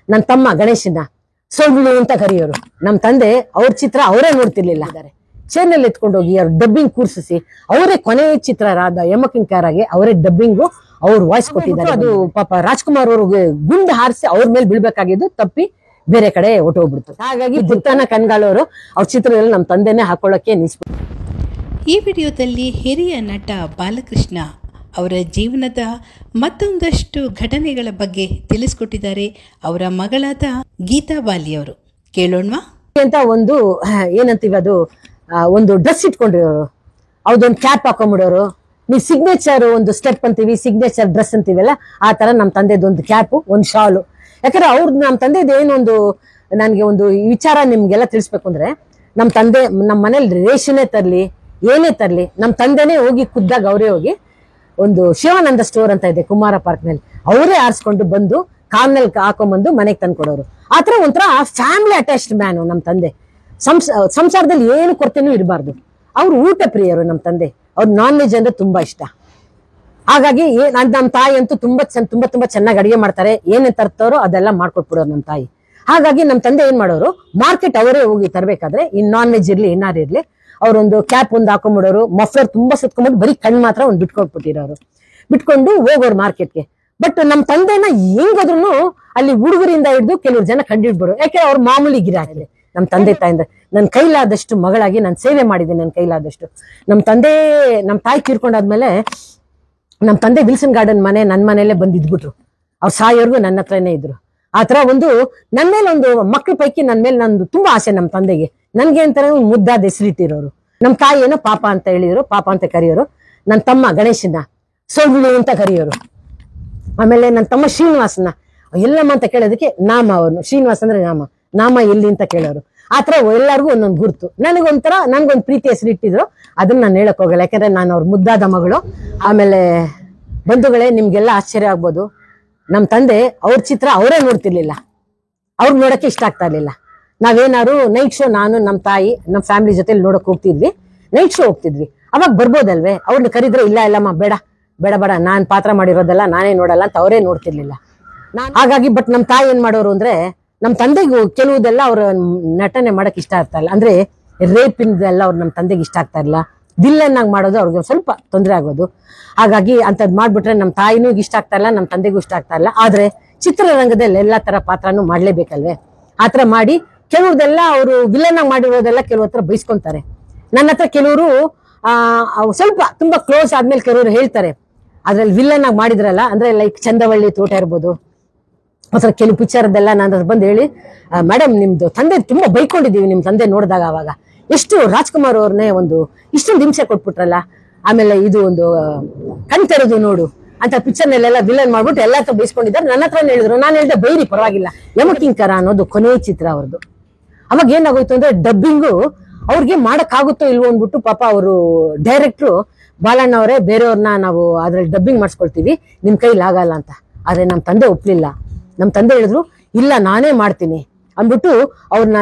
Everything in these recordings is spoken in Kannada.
ನನ್ನ ತಮ್ಮ ಗಣೇಶನ ಸೊಳ್ಳು ಅಂತ ಕರೆಯೋರು. ನಮ್ಮ ತಂದೆ ಅವ್ರ ಚಿತ್ರ ಅವರೇ ನೋಡ್ತಿರ್ಲಿಲ್ಲ, ಚೇನಲ್ಲಿ ಎತ್ಕೊಂಡು ಹೋಗಿ ಅವ್ರು ಡಬ್ಬಿಂಗ್ ಕೂರ್ಸಿಸಿ ಅವರೇ ಕೊನೆ ಚಿತ್ರ ಯಮಕಿಂಕಾರಾಗೆ ಅವರೇ ಡಬ್ಬಿಂಗು ಅವ್ರು ವಾಯ್ಸ್ ಕೊಟ್ಟಿದ್ದಾರೆ. ಅದು ಪಾಪ ರಾಜ್ಕುಮಾರ್ ಅವ್ರಿಗೆ ಗುಂಡು ಹಾರಿಸಿ ಅವ್ರ ಮೇಲೆ ಬೀಳ್ಬೇಕಾಗಿದ್ದು ತಪ್ಪಿ ಬೇರೆ ಕಡೆ ಹೊಟ್ಟೋಗ್ಬಿಡ್ತು. ಹಾಗಾಗಿ ಬುತ್ತನ ಕನ್ಗಾಳವರು ಅವ್ರ ಚಿತ್ರದಲ್ಲಿ ನಮ್ಮ ತಂದೆನೇ ಹಾಕೊಳ್ಳೋಕೆ ನಿಲ್ಸ್ಬಿಟ್ಟು. ಈ ವಿಡಿಯೋದಲ್ಲಿ ಹಿರಿಯ ನಟ ಬಾಲಕೃಷ್ಣ ಅವರ ಜೀವನದ ಮತ್ತೊಂದಷ್ಟು ಘಟನೆಗಳ ಬಗ್ಗೆ ತಿಳಿಸ್ಕೊಟ್ಟಿದ್ದಾರೆ ಅವರ ಮಗಳಾದ ಗೀತಾ ಬಾಲಿಯವರು. ಕೇಳೋಣವಾ ಅಂತ ಒಂದು ಏನಂತೀವಿ, ಅದು ಒಂದು ಡ್ರೆಸ್ ಇಟ್ಕೊಂಡಿರೋರು, ಅವ್ರದೊಂದು ಕ್ಯಾಪ್ ಹಾಕೊಂಡ್ಬಿಡೋರು. ನೀವು ಸಿಗ್ನೇಚರ್ ಒಂದು ಸ್ಟೆಪ್ ಅಂತೀವಿ, ಸಿಗ್ನೇಚರ್ ಡ್ರೆಸ್ ಅಂತೀವಲ್ಲ, ಆ ತರ ನಮ್ಮ ತಂದೆದೊಂದು ಕ್ಯಾಪು, ಒಂದು ಶಾಲು. ಯಾಕಂದ್ರೆ ಅವ್ರದ್ದು ನಮ್ಮ ತಂದೆದು ಏನೊಂದು ನನಗೆ ಒಂದು ವಿಚಾರ ನಿಮ್ಗೆಲ್ಲ ತಿಳಿಸ್ಬೇಕು ಅಂದ್ರೆ, ನಮ್ಮ ತಂದೆ ನಮ್ಮ ಮನೇಲಿ ರೇಷನ್ನೇ ತರಲಿ ಏನೇ ತರಲಿ ನಮ್ಮ ತಂದೆನೇ ಹೋಗಿ ಖುದ್ದಾಗ ಅವರೇ ಹೋಗಿ ಒಂದು ಶಿವಾನಂದ ಸ್ಟೋರ್ ಅಂತ ಇದೆ ಕುಮಾರ ಪಾರ್ಕ್ ನಲ್ಲಿ, ಅವರೇ ಆರಿಸ್ಕೊಂಡು ಬಂದು ಕಾಮ್ನಲ್ಲಿ ಹಾಕೊಂಡ್ಬಂದು ಮನೆಗೆ ತಂದು ಕೊಡೋರು. ಆತರ ಒಂಥರ ಫ್ಯಾಮಿಲಿ ಅಟ್ಯಾಚ್ಡ್ ಮ್ಯಾನು ನಮ್ಮ ತಂದೆ. ಸಂಸಾರದಲ್ಲಿ ಏನು ಕೊರತೆನೂ ಇರಬಾರ್ದು. ಅವ್ರು ಊಟ ಪ್ರಿಯರು ನಮ್ಮ ತಂದೆ. ಅವ್ರು ನಾನ್ ವೆಜ್ ಅಂದ್ರೆ ತುಂಬಾ ಇಷ್ಟ. ಹಾಗಾಗಿ ನಮ್ಮ ತಾಯಿ ಅಂತೂ ತುಂಬಾ ಚೆನ್ನಾಗಿ ಅಡಿಗೆ ಮಾಡ್ತಾರೆ. ಏನೇ ತರ್ತಾರೋ ಅದೆಲ್ಲ ಮಾಡ್ಕೊಟ್ಬಿಡೋರು ನಮ್ಮ ತಾಯಿ. ಹಾಗಾಗಿ ನಮ್ಮ ತಂದೆ ಏನ್ ಮಾಡೋರು, ಮಾರ್ಕೆಟ್ ಅವರೇ ಹೋಗಿ ತರಬೇಕಾದ್ರೆ ಇನ್ ನಾನ್ ವೆಜ್ ಇರ್ಲಿ ಏನಾರು ಇರ್ಲಿ ಅವ್ರೊಂದು ಕ್ಯಾಪ್ ಒಂದು ಹಾಕೊಂಡ್ಬಿಡೋರು, ಮಫ್ಲರ್ ತುಂಬಾ ಸುತ್ಕೊಂಡ್ಬಿಟ್ಟು ಬರೀ ಕಣ್ ಮಾತ್ರ ಒಂದು ಬಿಟ್ಕೊಟ್ಬಿಟ್ಟಿರೋರು, ಬಿಟ್ಕೊಂಡು ಹೋಗೋರು ಮಾರ್ಕೆಟ್ಗೆ. ಬಟ್ ನಮ್ಮ ತಂದೆನ ಹೆಂಗಾದ್ರು ಅಲ್ಲಿ ಹುಡುಗರಿಂದ ಹಿಡಿದು ಕೆಲವ್ರು ಜನ ಕಂಡಿಡ್ಬಿಡೋರು. ಯಾಕೆ ಅವ್ರ ಮಾಮೂಲಿ ಗಿರಾಕಿ. ನಮ್ಮ ತಂದೆ ತಾಯಿಂದ ನನ್ನ ಕೈಲಾದಷ್ಟು ಮಗಳಾಗಿ ನಾನು ಸೇವೆ ಮಾಡಿದ್ದೀನಿ. ನನ್ನ ಕೈಲಾದಷ್ಟು ನಮ್ಮ ತಾಯಿ ತೀರ್ಕೊಂಡಾದ್ಮೇಲೆ ನಮ್ಮ ತಂದೆ ವಿಲ್ಸನ್ ಗಾರ್ಡನ್ ಮನೆ ನನ್ನ ಮನೆಯಲ್ಲೇ ಬಂದಿದ್ಬಿಟ್ರು. ಅವ್ರು ಸಾಯೋರ್ಗು ನನ್ನ ಹತ್ರನೇ ಇದ್ರು. ಆತರ ಒಂದು ನನ್ನ ಮೇಲೆ ಒಂದು ಮಕ್ಳ ಪೈಕಿ ನನ್ನ ಮೇಲೆ ನಂದು ತುಂಬಾ ಆಸೆ ನಮ್ಮ ತಂದೆಗೆ. ನನ್ಗೆ ಅಂತಾನೆ ಮುದ್ದಾದ ಹೆಸರಿಟ್ಟಿರೋರು. ನಮ್ಮ ತಾಯಿ ಏನೋ ಪಾಪ ಅಂತ ಹೇಳಿದ್ರು, ಪಾಪ ಅಂತ ಕರೆಯೋರು. ನನ್ನ ತಮ್ಮ ಗಣೇಶನ ಸೊಳ್ಳು ಅಂತ ಕರೆಯೋರು. ಆಮೇಲೆ ನನ್ನ ತಮ್ಮ ಶ್ರೀನಿವಾಸನ ಎಲ್ಲಮ್ಮ ಅಂತ ಕೇಳೋದಕ್ಕೆ ನಾಮ, ಅವನು ಶ್ರೀನಿವಾಸ ಅಂದ್ರೆ ನಾಮ ಎಲ್ಲಿ ಅಂತ ಕೇಳೋರು. ಆತರ ಎಲ್ಲರಿಗೂ ಒಂದೊಂದು ಗುರುತು. ನನ್ಗೊಂದು ಪ್ರೀತಿ ಹೆಸರಿಟ್ಟಿದ್ರು, ಅದನ್ನ ನಾನು ಹೇಳಕ್ ಹೋಗಲ್ಲ, ಯಾಕಂದ್ರೆ ನಾನು ಅವ್ರ ಮುದ್ದಾದ ಮಗಳು. ಆಮೇಲೆ ಬಂಧುಗಳೇ, ನಿಮ್ಗೆಲ್ಲ ಆಶ್ಚರ್ಯ ಆಗ್ಬೋದು, ನಮ್ಮ ತಂದೆ ಅವ್ರ ಚಿತ್ರ ಅವರೇ ನೋಡ್ತಿರ್ಲಿಲ್ಲ, ಅವ್ರಿಗೆ ನೋಡಕ್ಕೆ ಇಷ್ಟ ಆಗ್ತಾ ಇರ್ಲಿಲ್ಲ. ನಾವೇನಾದ್ರು ನೈಟ್ ಶೋ, ನಾನು ನಮ್ಮ ತಾಯಿ ನಮ್ಮ ಫ್ಯಾಮಿಲಿ ಜೊತೆ ನೋಡಕ್ ಹೋಗ್ತಿದ್ವಿ, ನೈಟ್ ಶೋ ಹೋಗ್ತಿದ್ವಿ. ಅವಾಗ ಬರ್ಬೋದಲ್ವೇ, ಅವ್ರನ್ನ ಕರೀದ್ರೆ ಇಲ್ಲಮ್ಮ ಬೇಡ ನಾನ್ ಪಾತ್ರ ಮಾಡಿರೋದೆಲ್ಲ ನಾನೇ ನೋಡಲ್ಲ ಅಂತ ಅವರೇ ನೋಡ್ತಿರ್ಲಿಲ್ಲ. ಹಾಗಾಗಿ ಬಟ್ ನಮ್ಮ ತಾಯಿ ಏನ್ ಮಾಡೋರು ಅಂದ್ರೆ, ನಮ್ಮ ತಂದೆಗೂ ಕೆಲವುದೆಲ್ಲ ಅವ್ರ ನಟನೆ ಮಾಡಕ್ ಇಷ್ಟ ಆಗ್ತಾ ಇಲ್ಲ. ಅಂದ್ರೆ ರೇಪ್ ಇಂದೆಲ್ಲ ಅವ್ರು ನಮ್ಮ ತಂದೆಗೆ ಇಷ್ಟ ಆಗ್ತಾ ಇಲ್ಲ. ವಿಲ್ಲನ್ ಆಗಿ ಮಾಡೋದು ಅವ್ರಿಗೆ ಸ್ವಲ್ಪ ತೊಂದರೆ ಆಗೋದು. ಹಾಗಾಗಿ ಅಂತದ್ ಮಾಡ್ಬಿಟ್ರೆ ನಮ್ಮ ತಾಯಿನೂ ಇಷ್ಟ ಆಗ್ತಾ ಇಲ್ಲ, ನಮ್ಮ ತಂದೆಗೂ ಇಷ್ಟ ಆಗ್ತಾ ಇಲ್ಲ. ಆದ್ರೆ ಚಿತ್ರರಂಗದಲ್ಲಿ ಎಲ್ಲಾ ತರ ಪಾತ್ರನೂ ಮಾಡ್ಲೇಬೇಕಲ್ವೇ. ಆತರ ಮಾಡಿ ಕೆಲವ್ರದೆಲ್ಲ ಅವರು ವಿಲನ್ ಆಗಿ ಮಾಡಿರೋದೆಲ್ಲ ಕೆಲವ್ರ ಹತ್ರ ಬೈಸ್ಕೊಂತಾರೆ. ನನ್ನ ಹತ್ರ ಕೆಲವರು ಸ್ವಲ್ಪ ತುಂಬಾ ಕ್ಲೋಸ್ ಆದ್ಮೇಲೆ ಕೆಲವರು ಹೇಳ್ತಾರೆ, ಅದ್ರಲ್ಲಿ ವಿಲನ್ ಆಗಿ ಮಾಡಿದ್ರಲ್ಲ, ಅಂದ್ರೆ ಲೈಕ್ ಚಂದವಳ್ಳಿ ತೋಟ ಇರ್ಬೋದು, ಅಥವಾ ಕೆಲವು ಪಿಕ್ಚರ್ದೆಲ್ಲ ನಾನು ಅದ್ರ ಬಂದು ಹೇಳಿ, ಮೇಡಮ್ ನಿಮ್ದು ತಂದೆ ತುಂಬಾ ಬೈಕೊಂಡಿದೀವಿ ನಿಮ್ ತಂದೆ ನೋಡಿದಾಗ. ಅವಾಗ ಎಷ್ಟು ರಾಜ್ಕುಮಾರ್ ಅವ್ರನ್ನೇ ಇಷ್ಟೊಂದು ಹಿಂಸೆ ಕೊಟ್ಬಿಟ್ರಲ್ಲ. ಆಮೇಲೆ ಇದು ಒಂದು ಕಣ್ ತೆರೆದು ನೋಡು ಅಂತ ಪಿಕ್ಚರ್ನಲ್ಲೆಲ್ಲ ವಿಲನ್ ಮಾಡ್ಬಿಟ್ಟು ಎಲ್ಲ ಹತ್ರ ಬೈಸ್ಕೊಂಡಿದ್ದಾರೆ. ನನ್ನ ಹತ್ರ ಹೇಳಿದ್ರು, ನಾನು ಹೇಳ್ದೆ ಬೈರಿ ಪರವಾಗಿಲ್ಲ, ಯಮಕಿಂಕರ ಅನ್ನೋದು ಕೊನೆಯ ಚಿತ್ರ ಅವ್ರದ್ದು. ಅವಾಗ ಏನಾಗೋಯ್ತು ಅಂದ್ರೆ, ಡಬ್ಬಿಂಗು ಅವ್ರಿಗೆ ಮಾಡಕ್ ಆಗುತ್ತೋ ಇಲ್ವೋ ಅಂದ್ಬಿಟ್ಟು ಪಾಪ ಅವರು ಡೈರೆಕ್ಟ್ರು ಬಾಲಣ್ಣ ಅವರೇ ಬೇರೆಯವ್ರನ್ನ ನಾವು ಅದ್ರಲ್ಲಿ ಡಬ್ಬಿಂಗ್ ಮಾಡಿಸ್ಕೊಳ್ತೀವಿ, ನಿಮ್ ಕೈಲಿ ಆಗಲ್ಲ ಅಂತ. ಆದ್ರೆ ನಮ್ಮ ತಂದೆ ಒಪ್ಲಿಲ್ಲ. ನಮ್ಮ ತಂದೆ ಹೇಳಿದ್ರು, ಇಲ್ಲ ನಾನೇ ಮಾಡ್ತೀನಿ ಅಂದ್ಬಿಟ್ಟು ಅವ್ರನ್ನ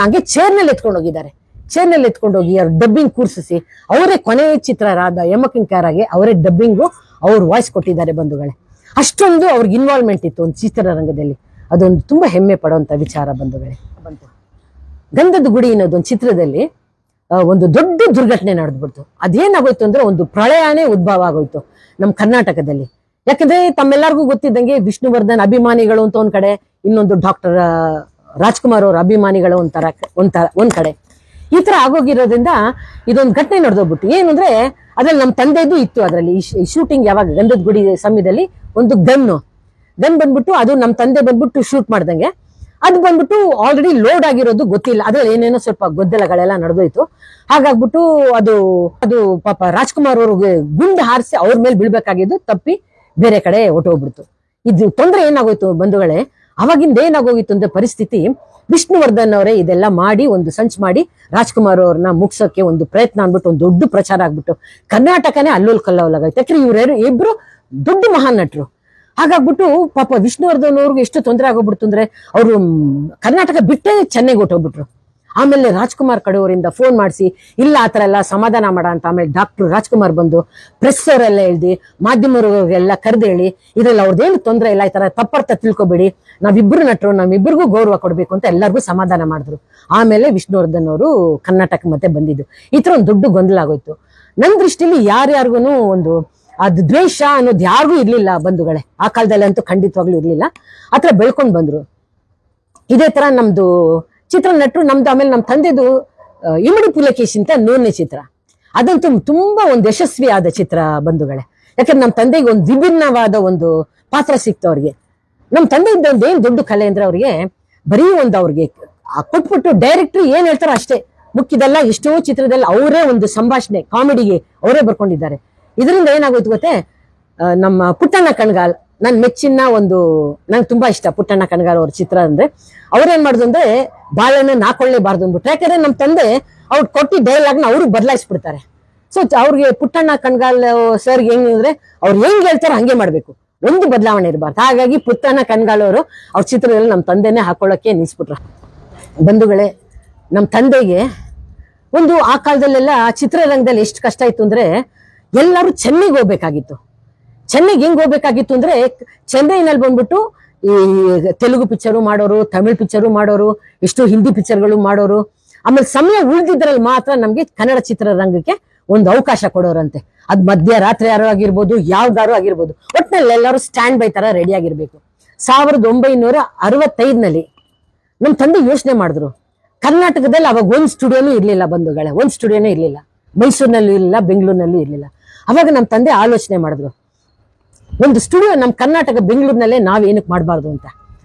ಹಂಗೆ ಚೇರ್ನಲ್ಲಿ ಎತ್ಕೊಂಡು ಹೋಗಿದ್ದಾರೆ. ಚೇರ್ನಲ್ಲಿ ಎತ್ಕೊಂಡು ಹೋಗಿ ಅವ್ರು ಡಬ್ಬಿಂಗ್ ಕೂರ್ಸಿಸಿ ಅವರೇ ಕೊನೆಯ ಚಿತ್ರ ಯಮಕಿಂಕಾರಾಗೆ ಅವರೇ ಡಬ್ಬಿಂಗು ಅವ್ರು ವಾಯ್ಸ್ ಕೊಟ್ಟಿದ್ದಾರೆ. ಬಂಧುಗಳೇ, ಅಷ್ಟೊಂದು ಅವ್ರಿಗೆ ಇನ್ವಾಲ್ವ್ಮೆಂಟ್ ಇತ್ತು ಒಂದು ಚಿತ್ರರಂಗದಲ್ಲಿ. ಅದೊಂದು ತುಂಬಾ ಹೆಮ್ಮೆ ಪಡುವಂತ ವಿಚಾರ ಬಂಧುಗಳೇ. ಗಂಧದ ಗುಡಿ ಅನ್ನೋದೊಂದು ಚಿತ್ರದಲ್ಲಿ ಒಂದು ದೊಡ್ಡ ದುರ್ಘಟನೆ ನಡೆದ್ಬಿಡ್ತು. ಅದೇನಾಗೋಯ್ತು ಅಂದ್ರೆ, ಒಂದು ಪ್ರಳಯನೇ ಉದ್ಭವ ಆಗೋಯ್ತು ನಮ್ಮ ಕರ್ನಾಟಕದಲ್ಲಿ. ಯಾಕಂದ್ರೆ ತಮ್ಮೆಲ್ಲರಿಗೂ ಗೊತ್ತಿದ್ದಂಗೆ ವಿಷ್ಣುವರ್ಧನ್ ಅಭಿಮಾನಿಗಳು ಅಂತ ಒಂದ್ ಕಡೆ, ಇನ್ನೊಂದು ಡಾಕ್ಟರ್ ರಾಜ್ಕುಮಾರ್ ಅವ್ರ ಅಭಿಮಾನಿಗಳು ಒಂದ್ ಕಡೆ. ಈ ತರ ಆಗೋಗಿರೋದ್ರಿಂದ ಇದೊಂದು ಘಟನೆ ನಡೆದೋಗ್ಬಿಟ್ಟು, ಏನಂದ್ರೆ ಅದ್ರಲ್ಲಿ ನಮ್ಮ ತಂದೆದು ಇತ್ತು. ಅದ್ರಲ್ಲಿ ಈ ಶೂಟಿಂಗ್ ಯಾವಾಗ ಗಂಧದ ಗುಡಿ ಸಮಯದಲ್ಲಿ ಒಂದು ಗನ್ ಬಂದ್ಬಿಟ್ಟು, ಅದು ನಮ್ಮ ತಂದೆ ಬಂದ್ಬಿಟ್ಟು ಶೂಟ್ ಮಾಡ್ದಂಗೆ ಅದು ಬಂದ್ಬಿಟ್ಟು ಆಲ್ರೆಡಿ ಲೋಡ್ ಆಗಿರೋದು ಗೊತ್ತಿಲ್ಲ. ಅದ್ರಲ್ಲಿ ಏನೇನೋ ಸ್ವಲ್ಪ ಗೊಂದಲಗಳೆಲ್ಲ ನಡೆದೋಯ್ತು. ಹಾಗಾಗ್ಬಿಟ್ಟು ಅದು ಪಾಪ ರಾಜ್ಕುಮಾರ್ ಅವ್ರಿಗೆ ಗುಂಡು ಹಾರಿಸಿ ಅವ್ರ ಮೇಲೆ ಬೀಳ್ಬೇಕಾಗಿದ್ದು ತಪ್ಪಿ ಬೇರೆ ಕಡೆ ಹೊಟ್ಟೋಗ್ಬಿಡ್ತು. ಇದು ತೊಂದರೆ ಏನಾಗೋಯ್ತು ಬಂಧುಗಳೇ, ಅವಾಗಿಂದ ಏನಾಗೋಗಿತ್ತು ಅಂದ್ರೆ ಪರಿಸ್ಥಿತಿ, ವಿಷ್ಣುವರ್ಧನ್ ಅವರೇ ಇದೆಲ್ಲ ಮಾಡಿ ಒಂದು ಸಂಚ್ ಮಾಡಿ ರಾಜ್ಕುಮಾರ್ ಅವ್ರನ್ನ ಮುಗ್ಸೋಕೆ ಒಂದು ಪ್ರಯತ್ನ ಅಂದ್ಬಿಟ್ಟು ಒಂದು ದೊಡ್ಡ ಪ್ರಚಾರ ಆಗ್ಬಿಟ್ಟು ಕರ್ನಾಟಕನೇ ಅಲ್ಲೋಲ್ ಕಲ್ಲೋಲಾಗೈತೆ. ಯಾಕಂದ್ರೆ ಇವ್ರು ದೊಡ್ಡ ಮಹಾನ್ ನಟರು. ಹಾಗಾಗ್ಬಿಟ್ಟು ಪಾಪ ವಿಷ್ಣುವರ್ಧನ್ ಅವ್ರಿಗೆ ಎಷ್ಟು ತೊಂದರೆ ಆಗೋಗ್ಬಿಡ್ತು ಅಂದ್ರೆ, ಅವರು ಕರ್ನಾಟಕ ಬಿಟ್ಟೇ ಚೆನ್ನೈಗೆ ಹೊಟ್ಟೋಗ್ಬಿಟ್ರು. ಆಮೇಲೆ ರಾಜ್ಕುಮಾರ್ ಕಡೆಯವರಿಂದ ಫೋನ್ ಮಾಡಿಸಿ ಇಲ್ಲ ಆತರ ಎಲ್ಲ ಸಮಾಧಾನ ಮಾಡ ಅಂತ. ಆಮೇಲೆ ಡಾಕ್ಟರ್ ರಾಜ್ಕುಮಾರ್ ಬಂದು ಪ್ರೆಸ್ ಅವರೆಲ್ಲ ಹೇಳ್ದಿ, ಮಾಧ್ಯಮರಿಗೆಲ್ಲ ಕರೆದು ಹೇಳಿ ಇದ್ರಲ್ಲಿ ಅವ್ರದ್ದೇನು ತೊಂದರೆ ಇಲ್ಲ, ಈ ತರ ತಪ್ಪರ್ಥ ತಿಳ್ಕೊಬೇಡಿ, ನಾವಿಬ್ರು ನಟರು, ನಮ್ಮಿಬ್ಬರಿಗೂ ಗೌರವ ಕೊಡ್ಬೇಕು ಅಂತ ಎಲ್ಲರಿಗೂ ಸಮಾಧಾನ ಮಾಡಿದ್ರು. ಆಮೇಲೆ ವಿಷ್ಣುವರ್ಧನ್ ಅವರು ಕರ್ನಾಟಕ ಮತ್ತೆ ಬಂದಿದ್ದು. ಈ ತರ ಒಂದು ದೊಡ್ಡ ಗೊಂದಲ ಆಗೋಯ್ತು. ನನ್ನ ದೃಷ್ಟಿಲಿ ಯಾರ್ಯಾರಿಗೂ ಒಂದು ಅದು ದ್ವೇಷ ಅನ್ನೋದು ಯಾರಿಗೂ ಇರ್ಲಿಲ್ಲ ಬಂಧುಗಳೇ. ಆ ಕಾಲದಲ್ಲಿ ಅಂತೂ ಖಂಡಿತವಾಗ್ಲೂ ಇರ್ಲಿಲ್ಲ. ಆತರ ಬೆಳ್ಕೊಂಡ್ ಬಂದ್ರು. ಇದೇ ತರ ನಮ್ದು ಚಿತ್ರ ನಟರು ನಮ್ದು. ಆಮೇಲೆ ನಮ್ಮ ತಂದೆದು ಇಮ್ಮಡಿ ಪುಲಕೇಶಿ ಅಂತ 100ನೇ ಚಿತ್ರ, ಅದಂತೂ ತುಂಬಾ ಒಂದು ಯಶಸ್ವಿ ಆದ ಚಿತ್ರ ಬಂಧುಗಳೇ. ಯಾಕಂದ್ರೆ ನಮ್ಮ ತಂದೆಗೆ ಒಂದು ವಿಭಿನ್ನವಾದ ಒಂದು ಪಾತ್ರ ಸಿಕ್ತು ಅವ್ರಿಗೆ. ನಮ್ಮ ತಂದೆ ಇದ್ದ ಏನ್ ದೊಡ್ಡ ಕಲೆ ಅಂದ್ರೆ ಅವ್ರಿಗೆ ಬರೀ ಒಂದು ಅವ್ರಿಗೆ ಕೊಟ್ಬಿಟ್ಟು ಡೈರೆಕ್ಟ್ರು ಏನ್ ಹೇಳ್ತಾರೋ ಅಷ್ಟೇ ಮುಖ್ಯದಲ್ಲ. ಎಷ್ಟೋ ಚಿತ್ರದಲ್ಲಿ ಅವರೇ ಒಂದು ಸಂಭಾಷಣೆ ಕಾಮಿಡಿಗೆ ಅವರೇ ಬರ್ಕೊಂಡಿದ್ದಾರೆ. ಇದರಿಂದ ಏನಾಗೋಯ್ತು ಗೊತ್ತೇ, ನಮ್ಮ ಪುಟ್ಟಣ್ಣ ಕಣ್ಗಾಲ್ ನನ್ ಮೆಚ್ಚಿನ ಒಂದು, ನಂಗೆ ತುಂಬಾ ಇಷ್ಟ ಪುಟ್ಟಣ್ಣ ಕಣ್ಗಾಲ್ ಅವ್ರ ಚಿತ್ರ ಅಂದ್ರೆ. ಅವ್ರೇನ್ ಮಾಡುದು ಅಂದ್ರೆ ಬಾಳನ್ನ ನಾಕೊಳ್ಳೇಬಾರ್ದು ಅಂದ್ಬಿಟ್ರೆ, ಯಾಕಂದ್ರೆ ನಮ್ಮ ತಂದೆ ಅವ್ರು ಕೊಟ್ಟಿ ಡೈಲಾಗ್ನ ಅವ್ರು ಬದಲಾಯಿಸ್ಬಿಡ್ತಾರೆ. ಸೊ ಅವ್ರಿಗೆ ಪುಟ್ಟಣ್ಣ ಕಣ್ಗಾಲ್ ಸರ್ ಹೆಂಗ್ ಅಂದ್ರೆ ಅವ್ರು ಹೆಂಗ್ ಹೇಳ್ತಾರೋ ಹಂಗೆ ಮಾಡ್ಬೇಕು, ಒಂದು ಬದಲಾವಣೆ ಇರಬಾರ್ದು. ಹಾಗಾಗಿ ಪುಟ್ಟಣ್ಣ ಕಣ್ಗಾಲ್ ಅವರು ಅವ್ರ ಚಿತ್ರದಲ್ಲಿ ನಮ್ಮ ತಂದೆನೆ ಹಾಕೊಳ್ಳೋಕೆ ನಿಲ್ಸ್ಬಿಟ್ರ. ಬಂಧುಗಳೇ, ನಮ್ಮ ತಂದೆಗೆ ಒಂದು ಆ ಕಾಲದಲ್ಲೆಲ್ಲ ಚಿತ್ರರಂಗದಲ್ಲಿ ಎಷ್ಟು ಕಷ್ಟ ಇತ್ತು ಅಂದ್ರೆ ಎಲ್ಲರೂ ಚೆನ್ನೈಗೆ ಹೋಗ್ಬೇಕಾಗಿತ್ತು. ಚೆನ್ನೈಗೆ ಹೆಂಗ್ ಹೋಗ್ಬೇಕಾಗಿತ್ತು ಅಂದ್ರೆ ಚೆನ್ನೈನಲ್ಲಿ ಬಂದ್ಬಿಟ್ಟು ಈ ತೆಲುಗು ಪಿಕ್ಚರು ಮಾಡೋರು, ತಮಿಳ್ ಪಿಕ್ಚರು ಮಾಡೋರು, ಎಷ್ಟು ಹಿಂದಿ ಪಿಕ್ಚರ್ಗಳು ಮಾಡೋರು. ಆಮೇಲೆ ಸಮಯ ಉಳಿದಿದ್ರಲ್ಲಿ ಮಾತ್ರ ನಮ್ಗೆ ಕನ್ನಡ ಚಿತ್ರರಂಗಕ್ಕೆ ಒಂದು ಅವಕಾಶ ಕೊಡೋರಂತೆ. ಅದ್ ಮಧ್ಯರಾತ್ರಿ ಯಾರು ಆಗಿರ್ಬೋದು, ಯಾವ್ದಾರು ಆಗಿರ್ಬೋದು, ಒಟ್ಟಿನಲ್ಲಿ ಎಲ್ಲರೂ ಸ್ಟ್ಯಾಂಡ್ ಬೈ ತರ ರೆಡಿ ಆಗಿರ್ಬೇಕು. 1965ನಲ್ಲಿ ನಮ್ ತಂದೆ ಯೋಚನೆ ಮಾಡಿದ್ರು. ಕರ್ನಾಟಕದಲ್ಲಿ ಅವಾಗ ಒಂದ್ ಸ್ಟುಡಿಯೋನು ಇರ್ಲಿಲ್ಲ ಬಂಧುಗಳೇ, ಒಂದ್ ಸ್ಟುಡಿಯೋನೇ ಇರ್ಲಿಲ್ಲ. ಮೈಸೂರಿನಲ್ಲೂ ಇರ್ಲಿಲ್ಲ, ಬೆಂಗಳೂರಿನಲ್ಲೂ ಇರ್ಲಿಲ್ಲ. ಅವಾಗ ನಮ್ಮ ತಂದೆ ಆಲೋಚನೆ ಮಾಡಿದ್ರು, ಒಂದು ಸ್ಟುಡಿಯೋ ನಮ್ ಕರ್ನಾಟಕ ಬೆಂಗಳೂರಿನಲ್ಲೇ ನಾವ್ ಏನಕ್ಕೆ ಮಾಡಬಾರ್ದು ಅಂತ.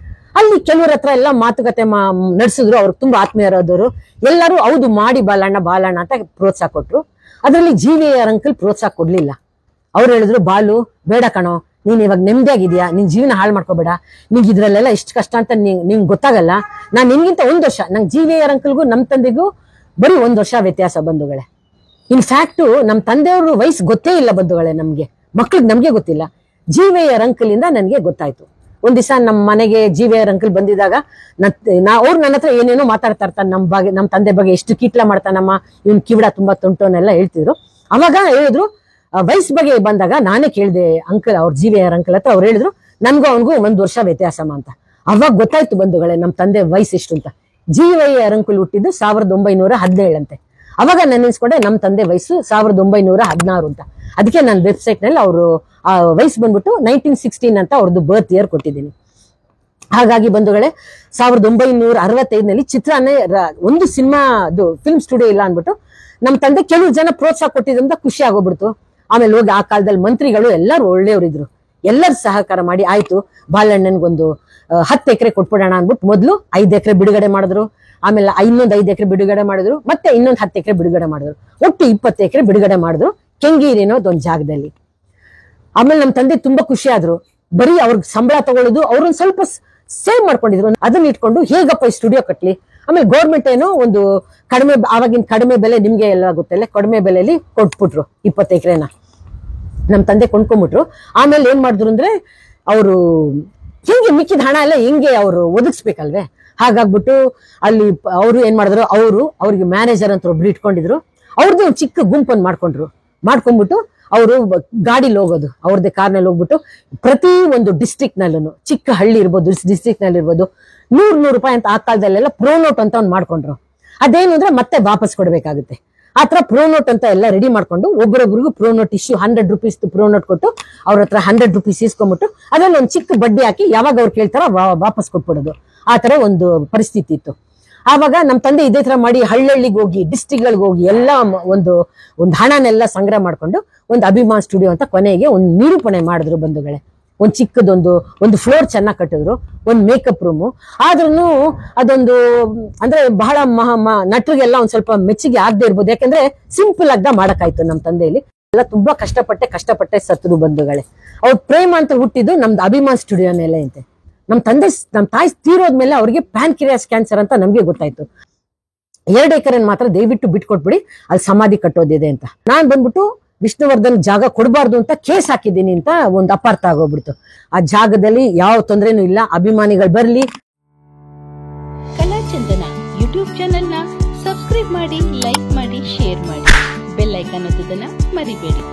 ಅಲ್ಲಿ ಕೆಲವ್ರ ಹತ್ರ ಎಲ್ಲ ಮಾತುಕತೆ ನಡೆಸಿದ್ರು. ಅವ್ರಿಗೆ ತುಂಬಾ ಆತ್ಮೀಯರಾದವರು ಎಲ್ಲರೂ ಹೌದು ಮಾಡಿ ಬಾಲಣ್ಣ ಅಂತ ಪ್ರೋತ್ಸಾಹ ಕೊಟ್ರು. ಅದರಲ್ಲಿ GVR ಅಂಕಲ್ ಪ್ರೋತ್ಸಾಹ ಕೊಡ್ಲಿಲ್ಲ. ಅವ್ರು ಹೇಳಿದ್ರು, ಬಾಲು ಬೇಡ ಕಣೋ, ನೀನ್ ಇವಾಗ ನೆಮ್ಮದಿಯಾಗಿದ್ಯಾ, ನಿನ್ ಜೀವನ ಹಾಳು ಮಾಡ್ಕೋಬೇಡ, ನಿಂಗೆ ಇದ್ರಲ್ಲೆಲ್ಲ ಎಷ್ಟು ಕಷ್ಟ ಅಂತ ನಿಂಗೆ ಗೊತ್ತಾಗಲ್ಲ. ನಾನ್ ನಿನ್ಗಿಂತ 1 ವರ್ಷ, ನಂಗೆ GVR ಅಂಕಲ್ಗೂ ನಮ್ ತಂದೆಗೂ ಬರೀ 1 ವರ್ಷ ವ್ಯತ್ಯಾಸ ಬಂಧುಗಳೇ. ಇನ್ಫ್ಯಾಕ್ಟ್ ನಮ್ ತಂದೆಯವ್ರ ವಯಸ್ಸು ಗೊತ್ತೇ ಇಲ್ಲ ಬಂಧುಗಳೇ, ನಮ್ಗೆ ಮಕ್ಳಿಗೆ ನಮ್ಗೆ ಗೊತ್ತಿಲ್ಲ. GVR ಅಂಕಲ್ ಇಂದ ನನ್ಗೆ ಗೊತ್ತಾಯ್ತು. ಒಂದ್ ದಿವಸ ನಮ್ಮ ಮನೆಗೆ GVR ಅಂಕಲ್ ಬಂದಿದಾಗ ಅವ್ರು ನನ್ನ ಹತ್ರ ಏನೇನೋ ಮಾತಾಡ್ತಾ ಇರ್ತಾರೆ, ನಮ್ ತಂದೆ ಬಗ್ಗೆ ಎಷ್ಟು ಕೀಟ್ಲ ಮಾಡ್ತಾನಮ್ಮ, ಇವ್ನ್ ಕಿವಿಡ ತುಂಬಾ ತುಂಟೋನೆಲ್ಲ ಹೇಳ್ತಿದ್ರು. ಅವಾಗ ಹೇಳಿದ್ರು, ವಯಸ್ಸು ಬಗ್ಗೆ ಬಂದಾಗ ನಾನೇ ಕೇಳಿದೆ ಅಂಕಲ್, ಅವ್ರ GVR ಅಂಕಲ್ ಹತ್ರ. ಅವ್ರು ಹೇಳಿದ್ರು ನನ್ಗೂ ಅವನ್ಗೂ 1 ವರ್ಷ ವ್ಯತ್ಯಾಸಮ್ಮ ಅಂತ. ಅವಾಗ ಗೊತ್ತಾಯ್ತು ಬಂಧುಗಳೇ ನಮ್ ತಂದೆ ವಯಸ್ಸು ಎಷ್ಟು ಅಂತ. GVR ಅಂಕಲ್ ಹುಟ್ಟಿದ್ದು 1917 ಅಂತೆ. ಅವಾಗ ನಾನು ನೆನ್ಸ್ಕೊಂಡೆ ನಮ್ ತಂದೆ ವಯಸ್ಸು 1916 ಅಂತ. ಅದಕ್ಕೆ ನಾನು ವೆಬ್ಸೈಟ್ ನಲ್ಲಿ ಅವರು ಆ ವಯಸ್ಸು ಬಂದ್ಬಿಟ್ಟು 1916 ಅಂತ ಅವ್ರದ್ದು ಬರ್ತ್ ಇಯರ್ ಕೊಟ್ಟಿದ್ದೀನಿ. ಹಾಗಾಗಿ ಬಂಧುಗಳೇ 1965ನಲ್ಲಿ ಚಿತ್ರನೇ ಒಂದು ಸಿನಿಮಾದು ಫಿಲ್ಮ್ ಸ್ಟುಡಿಯೋ ಇಲ್ಲ ಅನ್ಬಿಟ್ಟು ನಮ್ ತಂದೆ ಕೆಲವು ಜನ ಪ್ರೋತ್ಸಾಹ ಕೊಟ್ಟಿದ್ರಿಂದ ಖುಷಿ ಆಗೋಗ್ಬಿಡ್ತು. ಆಮೇಲೆ ಹೋಗಿ ಆ ಕಾಲದಲ್ಲಿ ಮಂತ್ರಿಗಳು ಎಲ್ಲರೂ ಒಳ್ಳೆಯವರಿದ್ರು, ಎಲ್ಲರೂ ಸಹಕಾರ ಮಾಡಿ ಆಯ್ತು ಬಾಲಣ್ಣನ್ಗೊಂದು 10 ಎಕರೆ ಕೊಟ್ಬಿಡೋಣ ಅನ್ಬಿಟ್ಟು ಮೊದ್ಲು 5 ಎಕರೆ ಬಿಡುಗಡೆ ಮಾಡಿದ್ರು. ಆಮೇಲೆ ಇನ್ನೊಂದು 5 ಎಕರೆ ಬಿಡುಗಡೆ ಮಾಡಿದ್ರು, ಮತ್ತೆ ಇನ್ನೊಂದು 10 ಎಕರೆ ಬಿಡುಗಡೆ ಮಾಡಿದ್ರು. ಒಟ್ಟು 20 ಎಕರೆ ಬಿಡುಗಡೆ ಮಾಡಿದ್ರು ಕೆಂಗೇರಿ ಅನ್ನೋದು ಒಂದು ಜಾಗದಲ್ಲಿ. ಆಮೇಲೆ ನಮ್ ತಂದೆ ತುಂಬಾ ಖುಷಿ ಆದ್ರು. ಬರೀ ಅವ್ರಿಗೆ ಸಂಬಳ ತಗೊಳ್ಳೋದು, ಅವ್ರೊಂದ್ ಸ್ವಲ್ಪ ಸೇವ್ ಮಾಡ್ಕೊಂಡಿದ್ರು. ಅದನ್ನ ಇಟ್ಕೊಂಡು ಹೇಗಪ್ಪ ಈ ಸ್ಟುಡಿಯೋ ಕಟ್ಲಿ. ಆಮೇಲೆ ಗೌರ್ಮೆಂಟ್ ಏನೋ ಒಂದು ಕಡಿಮೆ, ಆವಾಗಿನ ಕಡಿಮೆ ಬೆಲೆ ನಿಮ್ಗೆ ಎಲ್ಲ ಗೊತ್ತಲ್ಲ, ಕಡಿಮೆ ಬೆಲೆಯಲ್ಲಿ ಕೊಟ್ಬಿಟ್ರು 20 ಎಕರೆನ. ನಮ್ ತಂದೆ ಕೊಂಡ್ಕೊಂಡ್ಬಿಟ್ರು. ಆಮೇಲೆ ಏನ್ ಮಾಡಿದ್ರು ಅಂದ್ರೆ ಅವರು ಹಿಂಗೆ ಮಿಕ್ಕಿದ ಹಣ ಎಲ್ಲ ಹಿಂಗೆ ಅವರು ಒದಗಿಸ್ಬೇಕಲ್ವೇ. ಹಾಗಾಗ್ಬಿಟ್ಟು ಅಲ್ಲಿ ಅವರು ಏನ್ ಮಾಡಿದ್ರು, ಅವ್ರಿಗೆ ಮ್ಯಾನೇಜರ್ ಅಂತ ಒಬ್ರು ಇಟ್ಕೊಂಡಿದ್ರು. ಅವ್ರದ್ದು ಒಂದು ಚಿಕ್ಕ ಗುಂಪನ್ನು ಮಾಡ್ಕೊಂಡ್ಬಿಟ್ಟು ಅವರು ಗಾಡಿಲಿ ಹೋಗೋದು, ಅವ್ರದ್ದೇ ಕಾರ್ನಲ್ಲಿ ಹೋಗ್ಬಿಟ್ಟು ಪ್ರತಿ ಒಂದು ಡಿಸ್ಟ್ರಿಕ್ಟ್ ನಲ್ಲೂ, ಚಿಕ್ಕ ಹಳ್ಳಿ ಇರ್ಬೋದು, ಡಿಸ್ಟ್ರಿಕ್ಟ್ ನಲ್ಲಿ ಇರ್ಬೋದು, 100 ರೂಪಾಯಿ ಅಂತ ಆ ಕಾಲದಲ್ಲೆಲ್ಲ ಪ್ರೋನೋಟ್ ಅಂತ ಒಂದು ಮಾಡ್ಕೊಂಡ್ರು. ಅದೇನು ಅಂದ್ರೆ ಮತ್ತೆ ವಾಪಸ್ ಕೊಡ್ಬೇಕಾಗುತ್ತೆ. ಆತರ ಪ್ರೋನೋಟ್ ಅಂತ ಎಲ್ಲ ರೆಡಿ ಮಾಡ್ಕೊಂಡು ಒಬ್ಬರೊಬ್ರಿಗೂ ಪ್ರೋನೋಟ್ ಇಶ್ಯೂ 100 ರೂಪೀಸ್ ಪ್ರೋನೋಟ್ ಕೊಟ್ಟು ಅವ್ರ ಹತ್ರ 100 ರೂಪೀಸ್ ಇಸ್ಕೊಂಡ್ಬಿಟ್ಟು ಅದ್ರಲ್ಲಿ ಒಂದು ಚಿಕ್ಕ ಬಡ್ಡಿ ಹಾಕಿ ಯಾವಾಗ ಅವ್ರು ಕೇಳ್ತಾರೋ ವಾಪಸ್ ಕೊಟ್ಬಿಡೋದು. ಆ ತರ ಒಂದು ಪರಿಸ್ಥಿತಿ ಇತ್ತು. ಆವಾಗ ನಮ್ ತಂದೆ ಇದೇ ತರ ಮಾಡಿ ಹಳ್ಳಿಗೆ ಹೋಗಿ, ಡಿಸ್ಟ್ರಿಕ್ಟ್ಗಳಿಗೆ ಹೋಗಿ ಎಲ್ಲ ಒಂದು ಹಣನೆಲ್ಲ ಸಂಗ್ರಹ ಮಾಡ್ಕೊಂಡು ಒಂದು ಅಭಿಮಾನ್ ಸ್ಟುಡಿಯೋ ಅಂತ ಕೊನೆಗೆ ಒಂದು ನಿರೂಪಣೆ ಮಾಡಿದ್ರು ಬಂಧುಗಳೇ. ಒಂದು ಚಿಕ್ಕದೊಂದು ಫ್ಲೋರ್ ಚೆನ್ನಾಗಿ ಕಟ್ಟಿದ್ರು, ಒಂದು ಮೇಕಪ್ ರೂಮು. ಆದ್ರೂ ಅದೊಂದು ಅಂದ್ರೆ ಬಹಳ ನಟರಿಗೆಲ್ಲ ಒಂದ್ ಸ್ವಲ್ಪ ಮೆಚ್ಚುಗೆ ಆಗದೆ ಇರ್ಬೋದು, ಯಾಕಂದ್ರೆ ಸಿಂಪಲ್ ಆಗದ ಮಾಡಕ್ಕಾಯ್ತು. ನಮ್ ತಂದೆಯಲ್ಲಿ ಎಲ್ಲ ತುಂಬಾ ಕಷ್ಟಪಟ್ಟೆ ಸತ್ರು ಬಂಧುಗಳೇ. ಅವ್ರ ಪ್ರೇಮ ಅಂತ ಹುಟ್ಟಿದ್ದು ನಮ್ದು ಅಭಿಮಾನ್ ಸ್ಟುಡಿಯೋನೆಲ್ಲ ಅಂತೆ. ನಮ್ ತಾಯಿ ತೀರೋದ್ಮೇಲೆ ಅವ್ರಿಗೆ ಪ್ಯಾನ್ಕ್ರಿಯಾಸ್ ಕ್ಯಾನ್ಸರ್ ಅಂತ ನಮ್ಗೆ ಗೊತ್ತಾಯ್ತು. 2 ಎಕರೆ ಮಾತ್ರ ದಯವಿಟ್ಟು ಬಿಟ್ಕೊಟ್ಬಿಡಿ, ಅಲ್ಲಿ ಸಮಾಧಿ ಕಟ್ಟೋದಿದೆ ಅಂತ. ನಾನ್ ಬಂದ್ಬಿಟ್ಟು ವಿಷ್ಣುವರ್ಧನ್ ಜಾಗ ಕೊಡಬಾರ್ದು ಅಂತ ಕೇಸ್ ಹಾಕಿದ್ದೀನಿ ಅಂತ ಒಂದು ಅಪಾರ್ಥ ಆಗೋಗ್ಬಿಡ್ತು. ಆ ಜಾಗದಲ್ಲಿ ಯಾವ ತೊಂದರೆನೂ ಇಲ್ಲ, ಅಭಿಮಾನಿಗಳು ಬರ್ಲಿ. ಕಲಾಚಂದನ ಯೂಟ್ಯೂಬ್ ಚಾನೆಲ್ನ ಸಬ್ಸ್ಕ್ರೈಬ್ ಮಾಡಿ, ಲೈಕ್ ಮಾಡಿ, ಶೇರ್ ಮಾಡಿ. ಬೆಲ್ ಐಕಾನ್ ಒತ್ತುವುದನ್ನು ಮರಿಬೇಡಿ.